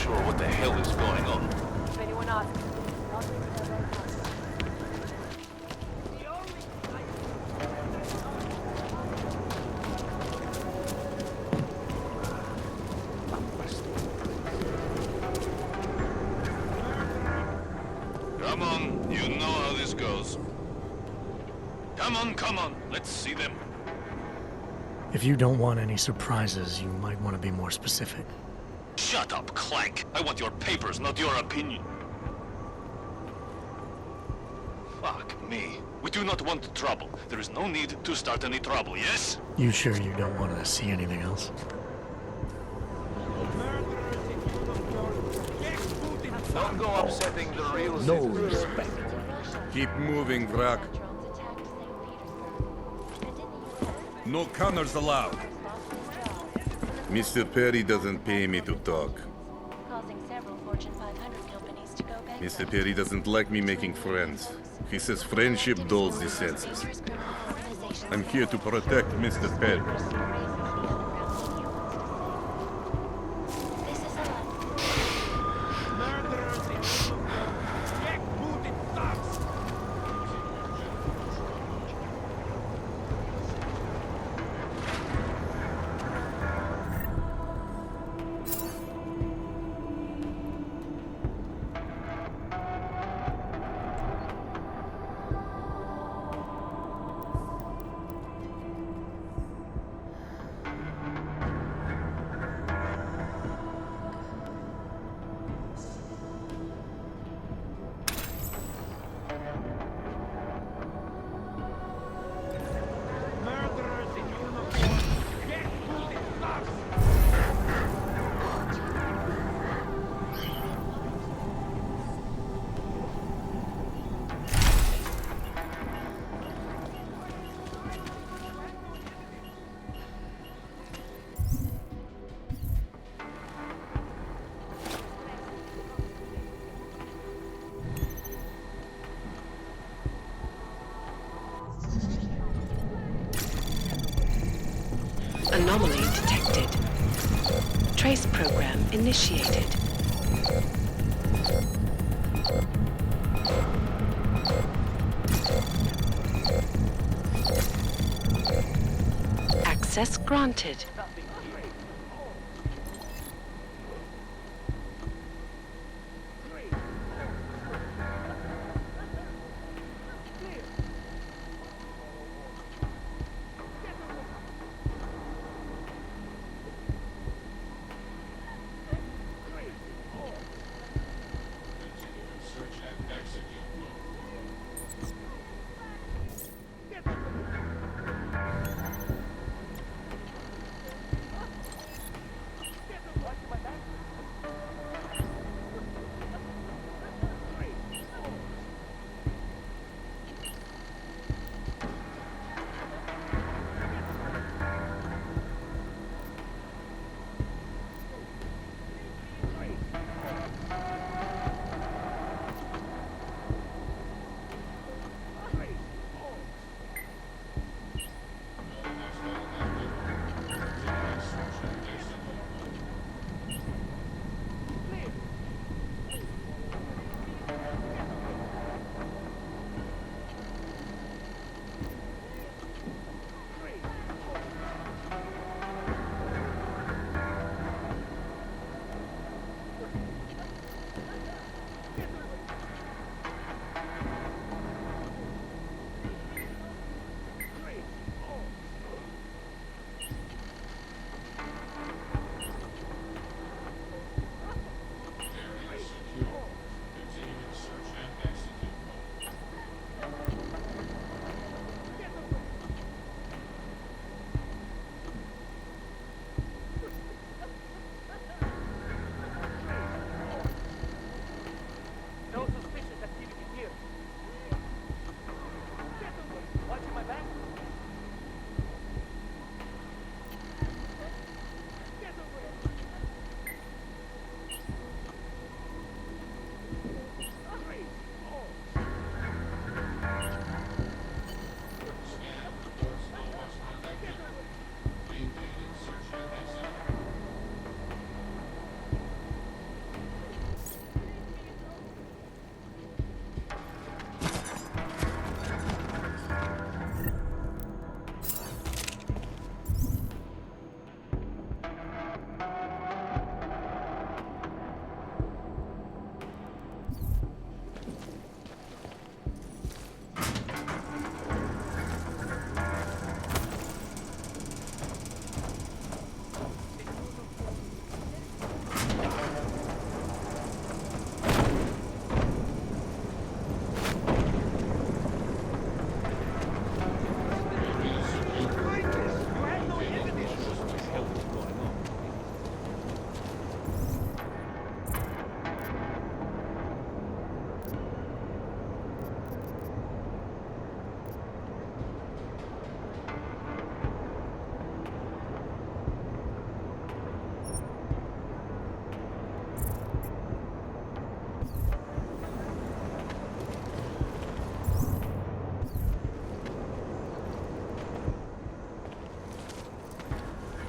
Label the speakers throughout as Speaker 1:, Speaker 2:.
Speaker 1: sure what the hell is going on.
Speaker 2: If anyone asks,
Speaker 1: Come on, you know how this goes. Come on, let's see them.
Speaker 3: If you don't want any surprises, you might want to be more specific.
Speaker 1: Shut up, Clank. I want your papers, not your opinion. Fuck me. We do not want trouble. There is no need to start any trouble, yes?
Speaker 3: You sure you don't want to see anything else?
Speaker 1: Don't go upsetting the real
Speaker 4: No
Speaker 1: citizens.
Speaker 4: respect.
Speaker 5: Keep moving, Vrak. No counters allowed.
Speaker 6: Mr. Perry doesn't pay me to talk.
Speaker 7: Causing several Fortune 500 companies to go bankrupt.
Speaker 6: Mr. Perry doesn't like me making friends. He says friendship dulls the senses. I'm here to protect Mr. Perry.
Speaker 7: This is a lot.
Speaker 8: Anomaly detected. Trace program initiated. Access granted.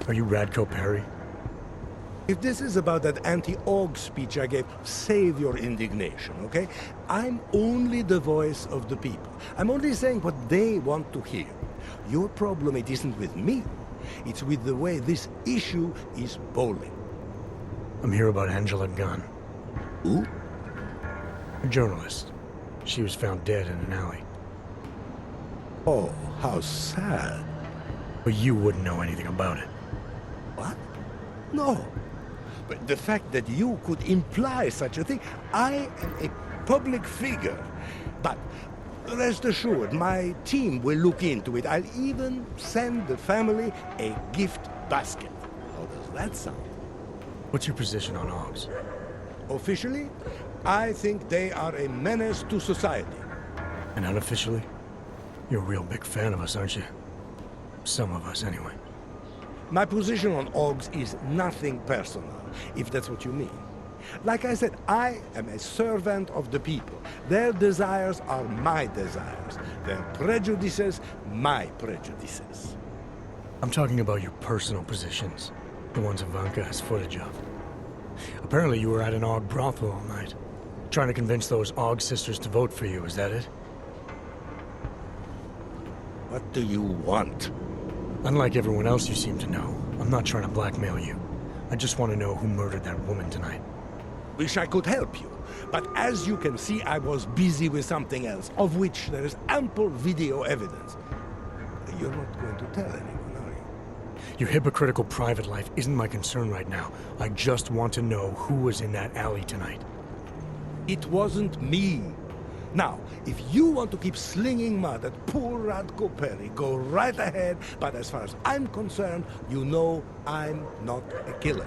Speaker 3: Are you Radko Perry?
Speaker 2: If this is about that anti-Augs speech I gave, save your indignation, okay? I'm only the voice of the people. I'm only saying what they want to hear. Your problem, it isn't with me. It's with the way this issue is bowling.
Speaker 3: I'm here about Angela Gunn,
Speaker 2: Who?
Speaker 3: a journalist. She was found dead in an alley.
Speaker 2: Oh, how sad.
Speaker 3: But you wouldn't know anything about it.
Speaker 2: What? No. But the fact that you could imply such a thing, I am a public figure. But rest assured, my team will look into it. I'll even send the family a gift basket. How does that sound?
Speaker 3: What's your position on Augs?
Speaker 2: Officially, I think they are a menace to society.
Speaker 3: And unofficially? You're a real big fan of us, aren't you? Some of us, anyway.
Speaker 2: My position on Augs is nothing personal, if that's what you mean. Like I said, I am a servant of the people. Their desires are my desires. Their prejudices, my prejudices.
Speaker 3: I'm talking about your personal positions. The ones Ivanka has footage of. Apparently you were at an Aug brothel all night. Trying to convince those Aug sisters to vote for you, is that it?
Speaker 2: What do you want?
Speaker 3: Unlike everyone else you seem to know, I'm not trying to blackmail you. I just want to know who murdered that woman tonight.
Speaker 2: Wish I could help you. But as you can see, I was busy with something else, of which there is ample video evidence. You're not going to tell anyone, are you?
Speaker 3: Your hypocritical private life isn't my concern right now. I just want to know who was in that alley tonight.
Speaker 2: It wasn't me. Now, if you want to keep slinging mud at poor Radko Perry, go right ahead, but as far as I'm concerned, you know I'm not a killer.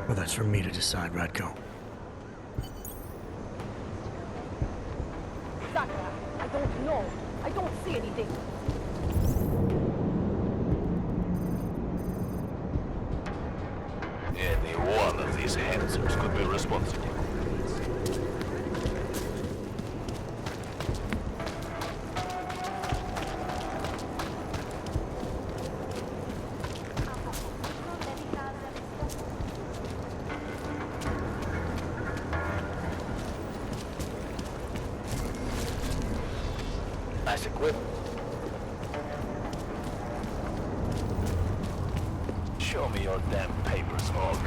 Speaker 3: Well, that's for me to decide, Radko.
Speaker 4: Sakura, I don't know. I don't see anything.
Speaker 1: Any one of these answers could be responsible. Nice equipment. Show me your damn papers, Aug.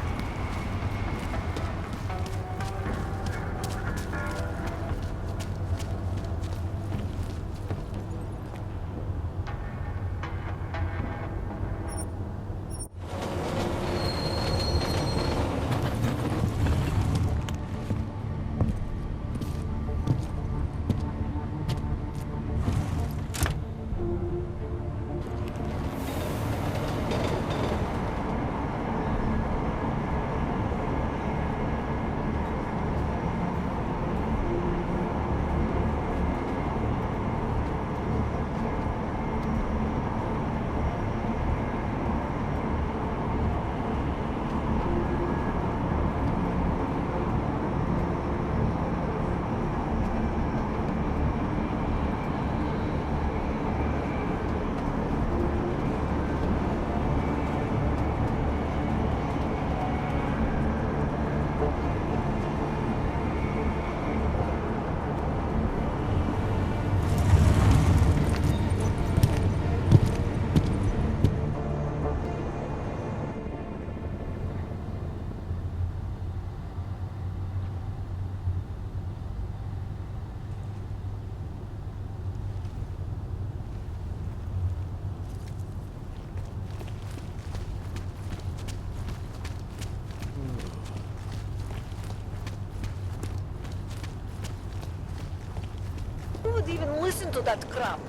Speaker 4: Who would even listen to that crap?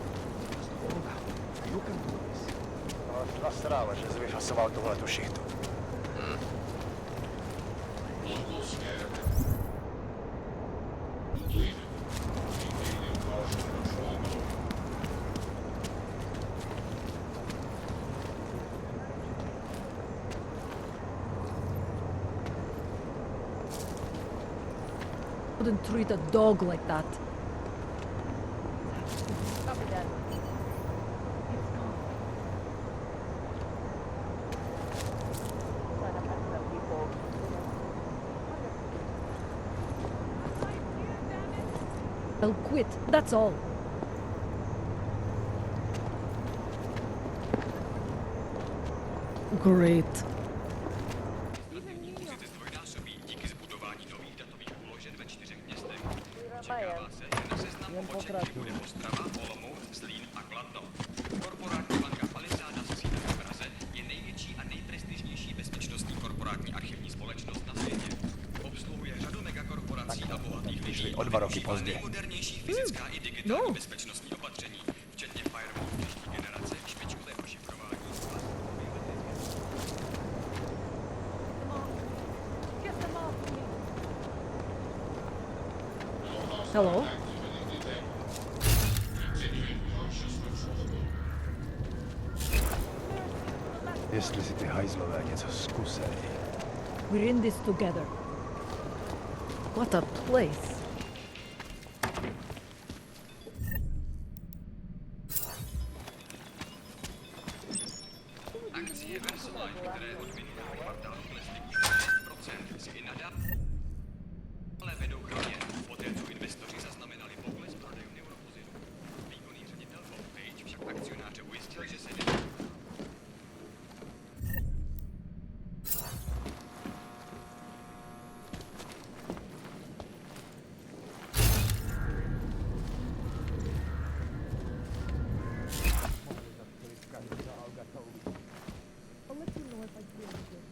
Speaker 2: You can do this.
Speaker 1: Nasrava, že vyfasoval tohle tu šichtu.
Speaker 4: Wouldn't treat a dog like that. Copy that. It's gone. I'll quit, that's all. Great.
Speaker 9: O 2 roky později.
Speaker 4: No. Hello?
Speaker 9: Jestli si ty hajzlové něco zkusej.
Speaker 4: We're in this together. What a place. I'll let you know if I see anything.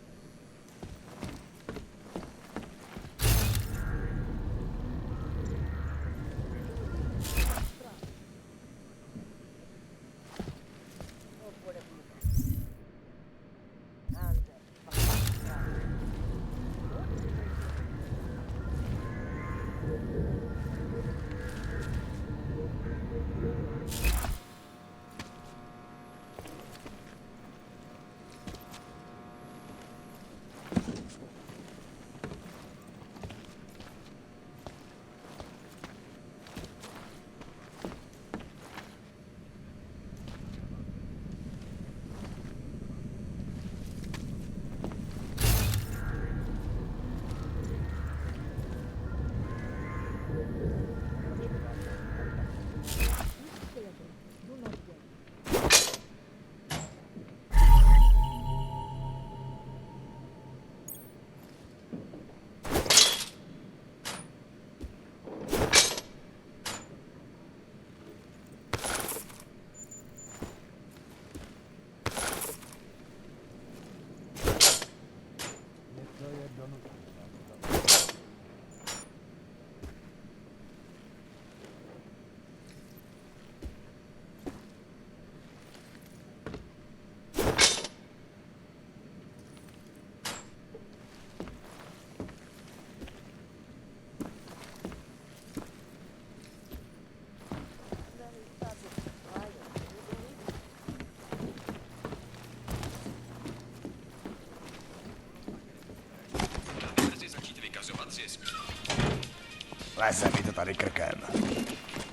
Speaker 9: Leze mi to tady krkem.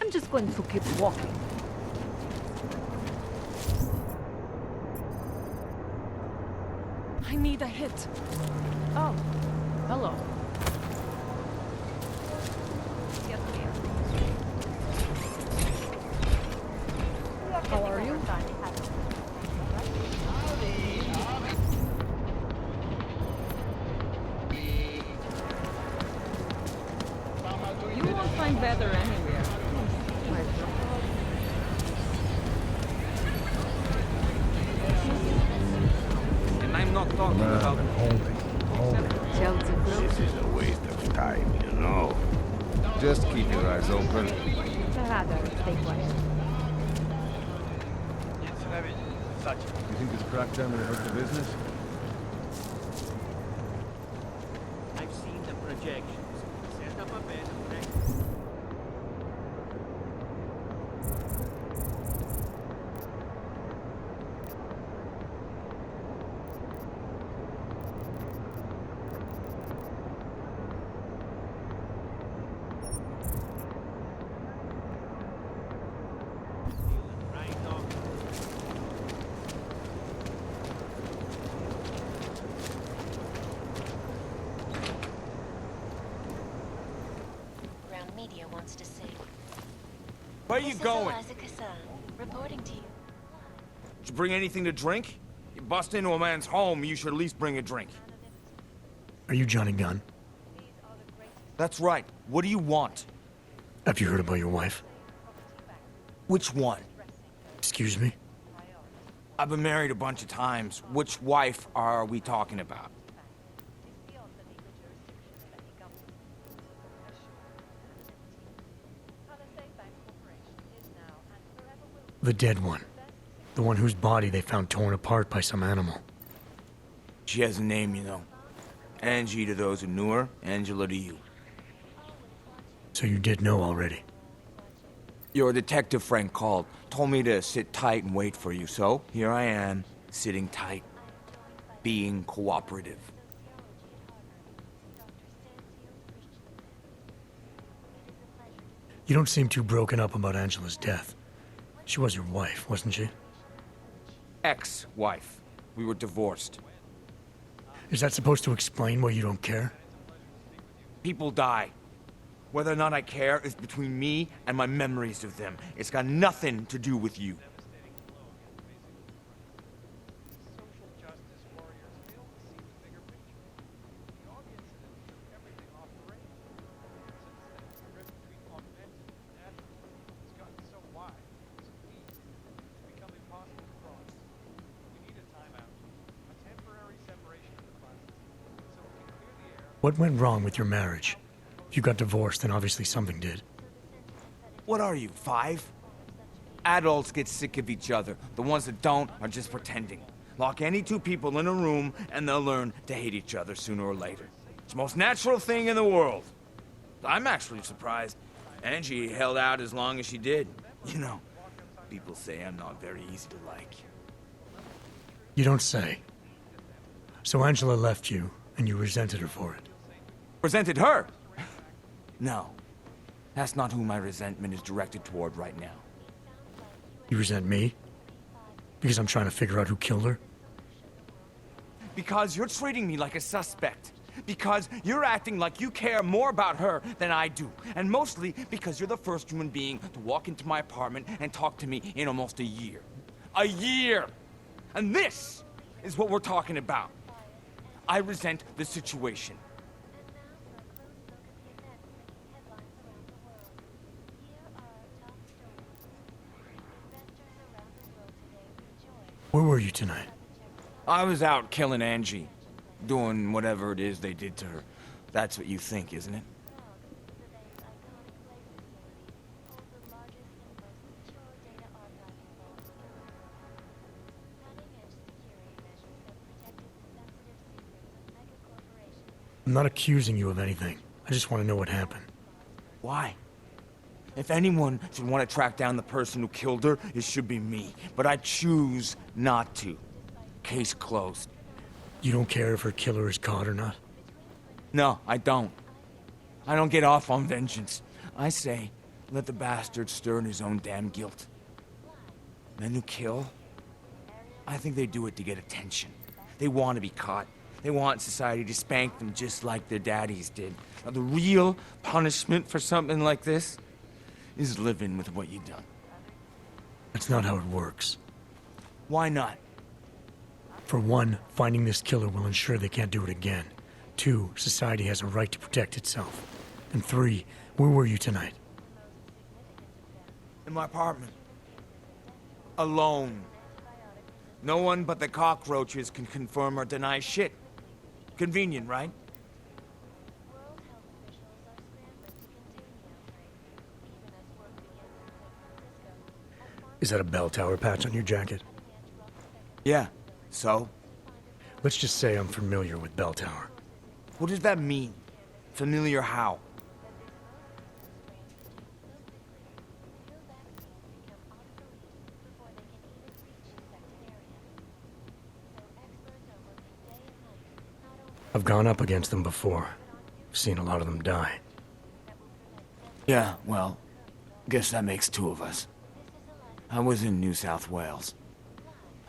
Speaker 4: I'm just going to keep walking. I need a hit. Oh, hello. How are you? You won't find better anywhere. My friend.
Speaker 10: And I'm not talking about
Speaker 4: Chelsea Brook.
Speaker 2: This is a waste of time, you know.
Speaker 5: Just keep your eyes open.
Speaker 4: Rather stay quiet.
Speaker 5: You think this crackdown will hurt the business?
Speaker 10: I've seen the projections. Set up a bed and right off.
Speaker 11: Where are you going?
Speaker 7: Reporting to you.
Speaker 11: Did you bring anything to drink? You bust into a man's home, you should at least bring a drink.
Speaker 3: Are you Johnny Gunn?
Speaker 11: That's right. What do you want?
Speaker 3: Have you heard about your wife?
Speaker 11: Which one?
Speaker 3: Excuse me?
Speaker 11: I've been married a bunch of times. Which wife are we talking about?
Speaker 3: The dead one. The one whose body they found torn apart by some animal.
Speaker 11: She has a name, you know. Angie to those who knew her, Angela to you.
Speaker 3: So you did know already?
Speaker 11: Your detective friend called, told me to sit tight and wait for you, so here I am, sitting tight, being cooperative.
Speaker 3: You don't seem too broken up about Angela's death. She was your wife, wasn't she?
Speaker 11: Ex-wife. We were divorced.
Speaker 3: Is that supposed to explain why you don't care?
Speaker 11: People die. Whether or not I care is between me and my memories of them. It's got nothing to do with you.
Speaker 3: What went wrong with your marriage? If you got divorced, then obviously something did.
Speaker 11: What are you, 5? Adults get sick of each other. The ones that don't are just pretending. Lock any two people in a room and they'll learn to hate each other sooner or later. It's the most natural thing in the world. I'm actually surprised Angie held out as long as she did. You know, people say I'm not very easy to like.
Speaker 3: You don't say. So Angela left you, and you resented her for it.
Speaker 11: Resented her? No. That's not who my resentment is directed toward right now.
Speaker 3: You resent me? Because I'm trying to figure out who killed her?
Speaker 11: Because you're treating me like a suspect. Because you're acting like you care more about her than I do. And mostly because you're the first human being to walk into my apartment and talk to me in almost a year. A year! And this is what we're talking about. I resent the situation.
Speaker 3: Where were you tonight?
Speaker 11: I was out killing Angie. Doing whatever it is they did to her. That's what you think, isn't it?
Speaker 3: I'm not accusing you of anything. I just want to know what happened.
Speaker 11: Why? If anyone should want to track down the person who killed her, it should be me. But I choose not to. Case closed.
Speaker 3: You don't care if her killer is caught or not?
Speaker 11: No, I don't. I don't get off on vengeance. I say, let the bastard stir in his own damn guilt. Men who kill, I think they do it to get attention. They want to be caught. They want society to spank them just like their daddies did. Now, the real punishment for something like this is living with what you've done.
Speaker 3: That's not how it works.
Speaker 11: Why not?
Speaker 3: For one, finding this killer will ensure they can't do it again. 2, society has a right to protect itself. And 3, where were you tonight?
Speaker 11: In my apartment. Alone. No one but the cockroaches can confirm or deny shit. Convenient, right?
Speaker 3: Is that a bell tower patch on your jacket?
Speaker 11: Yeah. So?
Speaker 3: Let's just say I'm familiar with bell tower.
Speaker 11: What does that mean? Familiar how?
Speaker 3: I've gone up against them before. Seen a lot of them die.
Speaker 11: Yeah, well, guess that makes 2 of us. I was in New South Wales.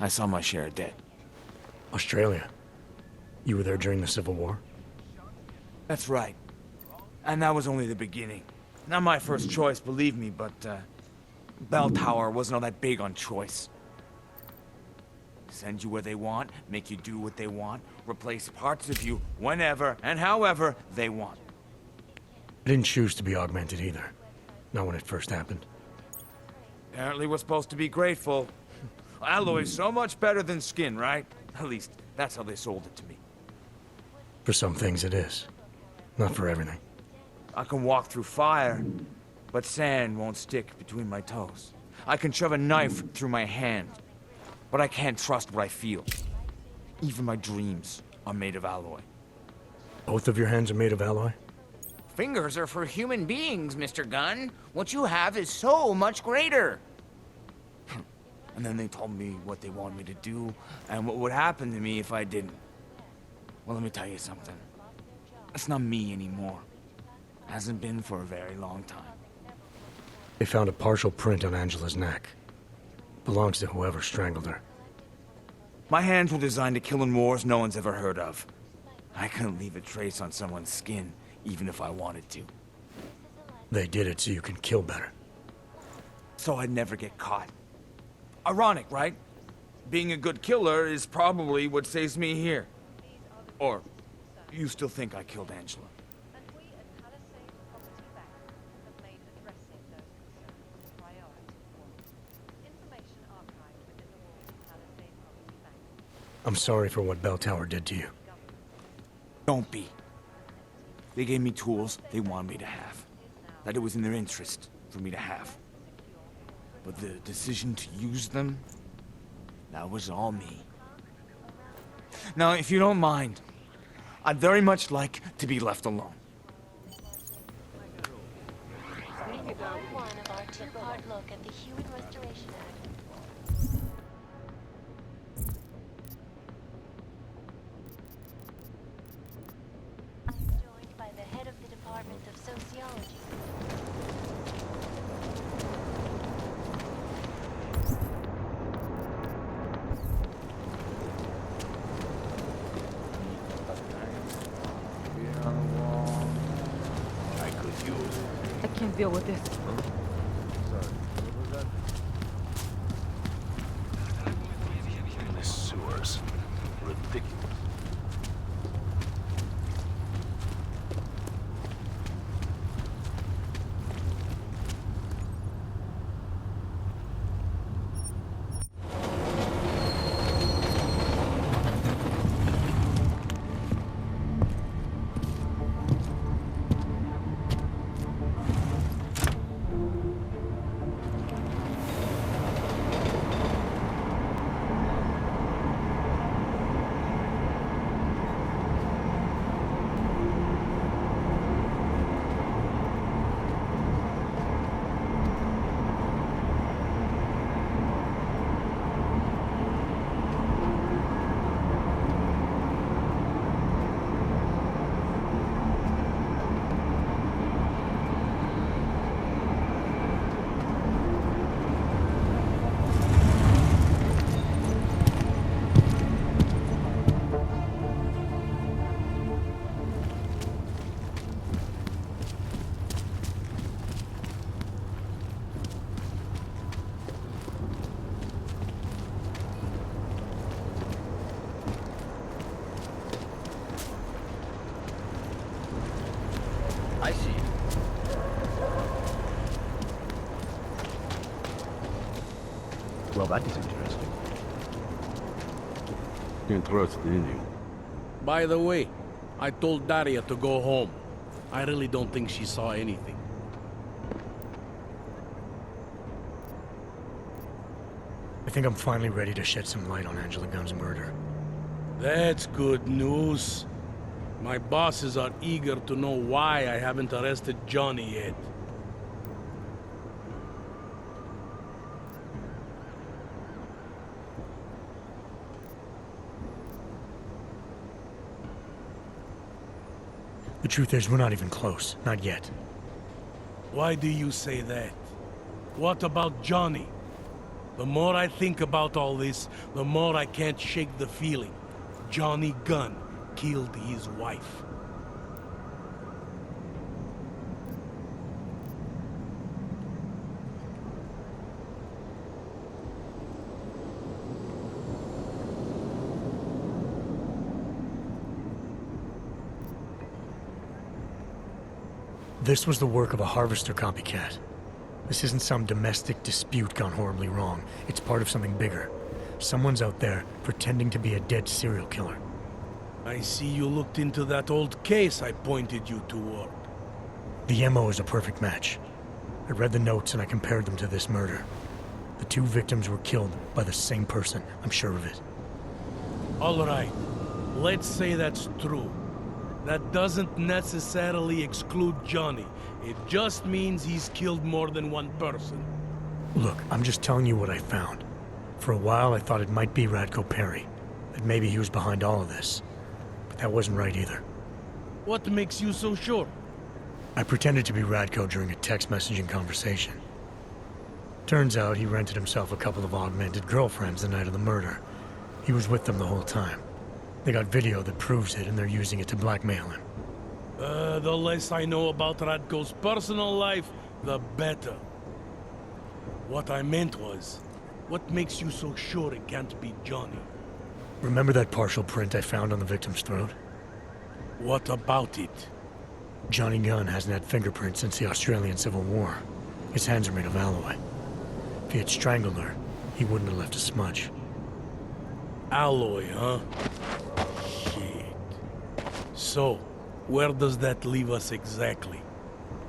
Speaker 11: I saw my share of dead.
Speaker 3: Australia? You were there during the Civil War?
Speaker 11: That's right. And that was only the beginning. Not my first choice, believe me, but, Bell Tower wasn't all that big on choice. Send you where they want, make you do what they want, replace parts of you whenever and however they want.
Speaker 3: I didn't choose to be augmented either. Not when it first happened.
Speaker 11: Apparently we're supposed to be grateful. Alloy's so much better than skin, right? At least, that's how they sold it to me.
Speaker 3: For some things it is. Not for everything.
Speaker 11: I can walk through fire, but sand won't stick between my toes. I can shove a knife through my hand, but I can't trust what I feel. Even my dreams are made of alloy.
Speaker 3: Both of your hands are made of alloy?
Speaker 11: Fingers are for human beings, Mr. Gunn. What you have is so much greater. And then they told me what they wanted me to do, and what would happen to me if I didn't. Well, let me tell you something. It's not me anymore. Hasn't been for a very long time.
Speaker 3: They found a partial print on Angela's neck. Belongs to whoever strangled her.
Speaker 11: My hands were designed to kill in wars no one's ever heard of. I couldn't leave a trace on someone's skin, even if I wanted to.
Speaker 3: They did it so you can kill better.
Speaker 11: So I'd never get caught. Ironic, right? Being a good killer is probably what saves me here. Or, you still think I killed Angela?
Speaker 3: I'm sorry for what Bell Tower did to you.
Speaker 11: Don't be. They gave me tools they wanted me to have. That it was in their interest for me to have. But the decision to use them, that was all me. Now, if you don't mind, I'd very much like to be left alone.
Speaker 7: One of our two-part look at the Human Restoration Act. I'm joined by the head of the Department of Sociology.
Speaker 4: I can't deal with this.
Speaker 1: In the sewers. Ridiculous.
Speaker 10: I see.
Speaker 9: Well, that is interesting.
Speaker 6: Interesting, you.
Speaker 12: By the way, I told Daria to go home. I really don't think she saw anything.
Speaker 3: I think I'm finally ready to shed some light on Angela Gunn's murder.
Speaker 12: That's good news. My bosses are eager to know why I haven't arrested Johnny yet.
Speaker 3: The truth is, we're not even close. Not yet.
Speaker 12: Why do you say that? What about Johnny? The more I think about all this, the more I can't shake the feeling. Johnny Gunn killed his wife.
Speaker 3: This was the work of a harvester copycat. This isn't some domestic dispute gone horribly wrong. It's part of something bigger. Someone's out there pretending to be a dead serial killer.
Speaker 12: I see you looked into that old case I pointed you toward.
Speaker 3: The MO is a perfect match. I read the notes and I compared them to this murder. The two victims were killed by the same person, I'm sure of it.
Speaker 12: All right, let's say that's true. That doesn't necessarily exclude Johnny. It just means he's killed more than one person.
Speaker 3: Look, I'm just telling you what I found. For a while I thought it might be Radko Perry, that maybe he was behind all of this. But that wasn't right either.
Speaker 12: What makes you so sure?
Speaker 3: I pretended to be Radko during a text messaging conversation. Turns out he rented himself a couple of augmented girlfriends the night of the murder. He was with them the whole time. They got video that proves it, and they're using it to blackmail him.
Speaker 12: The less I know about Radko's personal life, the better. What I meant was, what makes you so sure it can't be Johnny?
Speaker 3: Remember that partial print I found on the victim's throat?
Speaker 12: What about it?
Speaker 3: Johnny Gunn hasn't had fingerprints since the Australian Civil War. His hands are made of alloy. If he had strangled her, he wouldn't have left a smudge.
Speaker 12: Alloy, huh? Shit. So, where does that leave us exactly?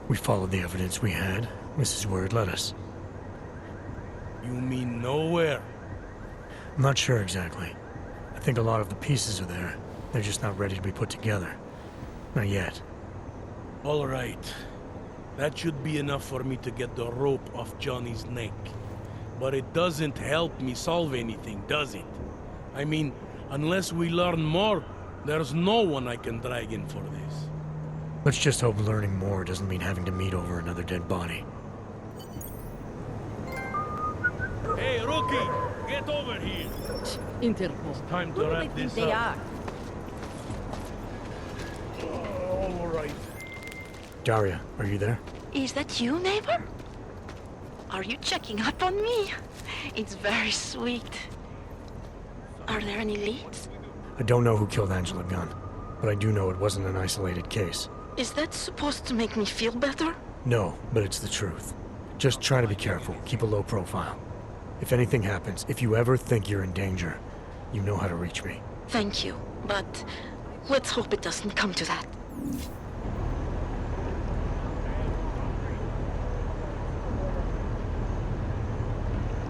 Speaker 3: We followed the evidence we had. This is where it led us.
Speaker 12: You mean nowhere?
Speaker 3: I'm not sure exactly. I think a lot of the pieces are there. They're just not ready to be put together. Not yet.
Speaker 12: All right. That should be enough for me to get the rope off Johnny's neck. But it doesn't help me solve anything, does it? I mean, unless we learn more, there's no one I can drag in for this.
Speaker 3: Let's just hope learning more doesn't mean having to meet over another dead body.
Speaker 12: Hey, rookie! Get over here!
Speaker 4: Interpol.
Speaker 12: Time
Speaker 4: Who
Speaker 12: to
Speaker 4: do they
Speaker 12: wrap
Speaker 4: think
Speaker 12: this
Speaker 4: they
Speaker 12: up.
Speaker 4: are?
Speaker 12: All right.
Speaker 3: Daria, are you there?
Speaker 7: Is that you, neighbor? Are you checking up on me? It's very sweet. Are there any leads?
Speaker 3: I don't know who killed Angela Gunn, but I do know it wasn't an isolated case.
Speaker 7: Is that supposed to make me feel better?
Speaker 3: No, but it's the truth. Just try to be careful, keep a low profile. If anything happens, if you ever think you're in danger, you know how to reach me.
Speaker 7: Thank you, but let's hope it doesn't come to that.